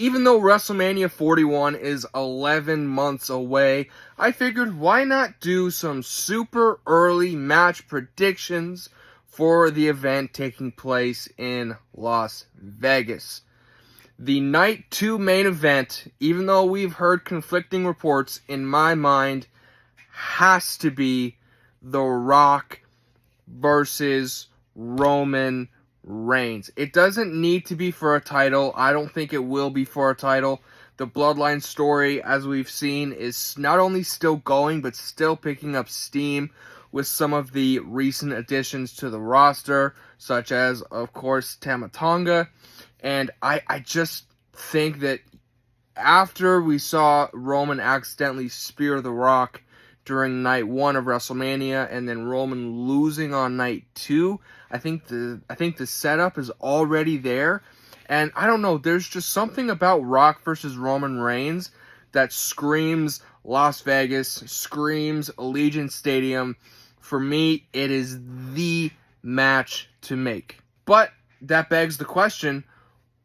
even though WrestleMania 41 is 11 months away, I figured why not do some super early match predictions for the event taking place in Las Vegas. The Night 2 main event, even though we've heard conflicting reports, in my mind, has to be The Rock versus Roman Reigns. It doesn't need to be for a title. I don't think it will be for a title. The Bloodline story, as we've seen, is not only still going, but still picking up steam with some of the recent additions to the roster, such as, of course, Tama Tonga. And I just think that after we saw Roman accidentally spear The Rock during night 1 of WrestleMania, and then Roman losing on night 2, I think the setup is already there. And I don't know, there's just something about Rock versus Roman Reigns that screams Las Vegas, screams Allegiant Stadium. For me, it is the match to make. But that begs the question,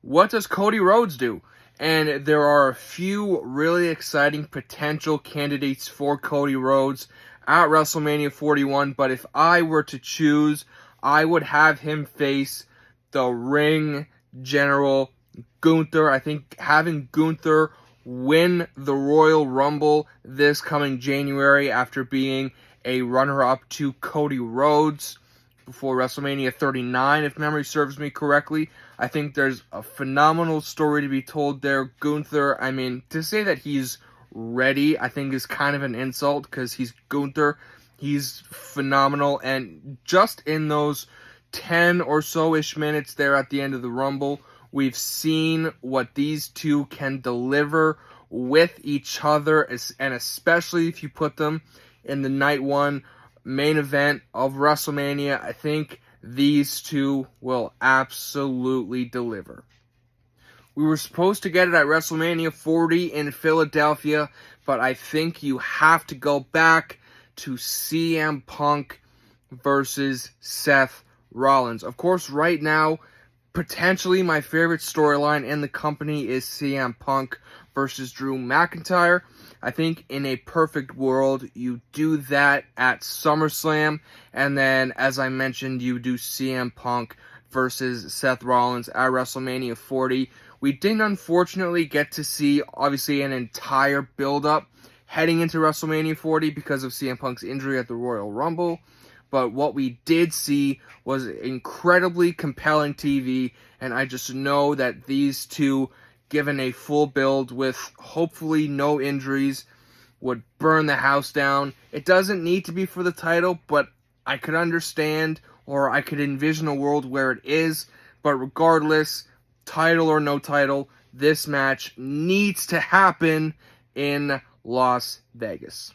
what does Cody Rhodes do? And there are a few really exciting potential candidates for Cody Rhodes at WrestleMania 41. But if I were to choose, I would have him face the Ring General Gunther. I think having Gunther win the Royal Rumble this coming January after being a runner-up to Cody Rhodes before WrestleMania 39, if memory serves me correctly. I think there's a phenomenal story to be told there. Gunther, I mean, to say that he's ready, I think is kind of an insult, because he's Gunther. He's phenomenal, and just in those 10 or so-ish minutes there at the end of the Rumble, we've seen what these two can deliver with each other, and especially if you put them in the night 1 main event of WrestleMania. I think these two will absolutely deliver. We were supposed to get it at WrestleMania 40 in Philadelphia, but I think you have to go back to CM Punk versus Seth Rollins. Of course, right now, potentially my favorite storyline in the company is CM Punk versus Drew McIntyre. I think in a perfect world, you do that at SummerSlam, and then, as I mentioned, you do CM Punk versus Seth Rollins at WrestleMania 40. We didn't, unfortunately, get to see, obviously, an entire build-up heading into WrestleMania 40 because of CM Punk's injury at the Royal Rumble, but what we did see was incredibly compelling TV, and I just know that these two, given a full build with hopefully no injuries, would burn the house down. It doesn't need to be for the title, but I could understand, or I could envision a world where it is. But regardless, title or no title, this match needs to happen in Las Vegas.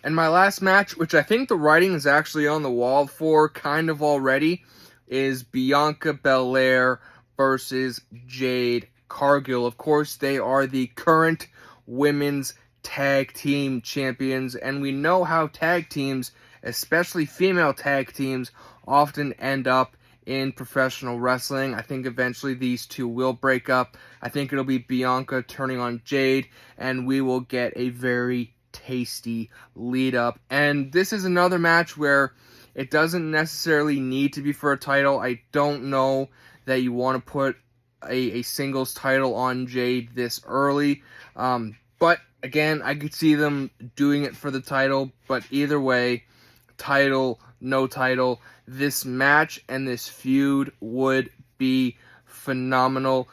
And my last match, which I think the writing is actually on the wall for kind of already, is Bianca Belair versus Jade Cargill. Of course, they are the current women's tag team champions, and we know how tag teams, especially female tag teams, often end up in professional wrestling. I think eventually these two will break up. I think it'll be Bianca turning on Jade, and we will get a very tasty lead up. And this is another match where it doesn't necessarily need to be for a title. I don't know that you want to put a singles title on Jade this early. But again, I could see them doing it for the title. But either way, title, no title, this match and this feud would be phenomenal.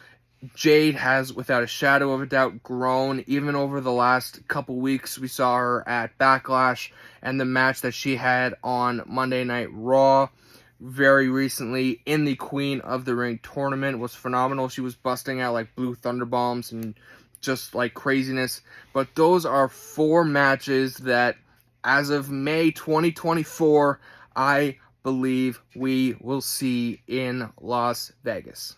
Jade has, without a shadow of a doubt, grown. Even over the last couple weeks, we saw her at Backlash and the match that she had on Monday Night Raw very recently in the Queen of the Ring tournament was phenomenal. She was busting out like blue thunder bombs and just like craziness. But those are 4 matches that, as of May 2024, I believe we will see in Las Vegas.